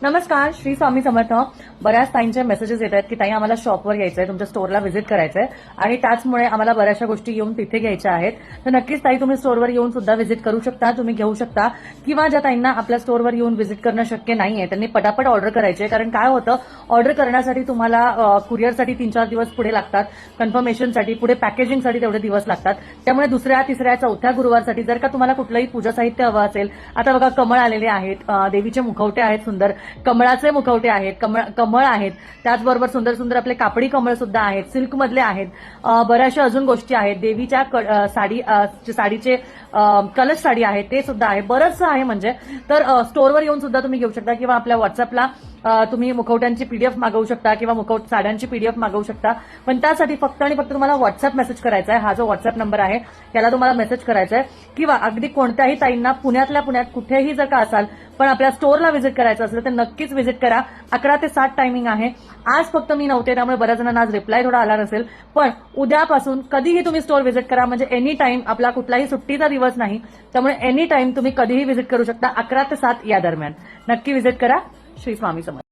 नमस्कार, श्री स्वामी समर्थ. बऱ्याच ताईंचे मेसेजेस येत आहेत की ताई आम्हाला शॉपवर यायचंय, तुमच्या स्टोअरला व्हिजिट करायचंय आणि त्याचमुळे आम्हाला बऱ्याचशा गोष्टी येऊन तिथे घ्यायच्या आहेत. तर नक्कीच ताई तुम्ही स्टोअरवर येऊन सुद्धा व्हिजिट करू शकता, तुम्ही घेऊ शकता. किंवा ज्या ताईंना आपल्या स्टोअरवर येऊन व्हिजिट करणं शक्य नाहीये त्यांनी पटापट ऑर्डर करायचे, कारण काय होतं, ऑर्डर करण्यासाठी तुम्हाला कुरिअरसाठी 3-4 दिवस पुढे लागतात, कन्फर्मेशनसाठी पुढे पॅकेजिंगसाठी तेवढे दिवस लागतात. त्यामुळे दुसऱ्या, तिसऱ्या, चौथ्या गुरुवारसाठी जर का तुम्हाला कुठलंही पूजा साहित्य हवं असेल, आता बघा कमळ आलेले आहेत, देवीचे मुखवटे आहेत सुंदर, कमळाचे मुखवटे आहेत, कमळ आहेत, त्याचबरोबर सुंदर सुंदर आपले कापडी कमळ सुद्धा आहेत, सिल्कमधले आहेत, बऱ्याचशा अजून गोष्टी आहेत, देवीच्या साडीचे कलश साडी आहे ते सुद्धा आहे, बरंचसं आहे म्हणजे. तर स्टोअरवर येऊन सुद्धा तुम्ही घेऊ शकता किंवा आपल्या व्हॉट्सअपला तुम्ही मुखवट्यांची पीडीएफ मागवू शकता किंवा साड्यांची पीडीएफ मागवू शकता. पण त्यासाठी फक्त आणि फक्त तुम्हाला व्हॉट्सअप मेसेज करायचा आहे. हा जो व्हॉट्सअप नंबर आहे त्याला तुम्हाला मेसेज करायचा आहे. किंवा अगदी कोणत्याही ताईंना पुण्यातल्या पुण्यात कुठेही जर का असाल पण आपल्या स्टोअरला व्हिजिट करायचं असेल तर नक्कीच व्हिजिट करा. 11 ते 7 टायमिंग आहे. आज फक्त मी नव्हते त्यामुळे बऱ्याच जणांना आज रिप्लाय थोडा आला नसेल, पण उद्यापासून कधीही तुम्ही स्टोअर व्हिजिट करा. म्हणजे एनी टाइम, आपला कुठलाही सुट्टीचा दिवस नाही, त्यामुळे एनी टाइम तुम्ही कधीही व्हिजिट करू शकता. 11 ते 7 या दरम्यान नक्की व्हिजिट करा. श्री स्वामी समर्थ.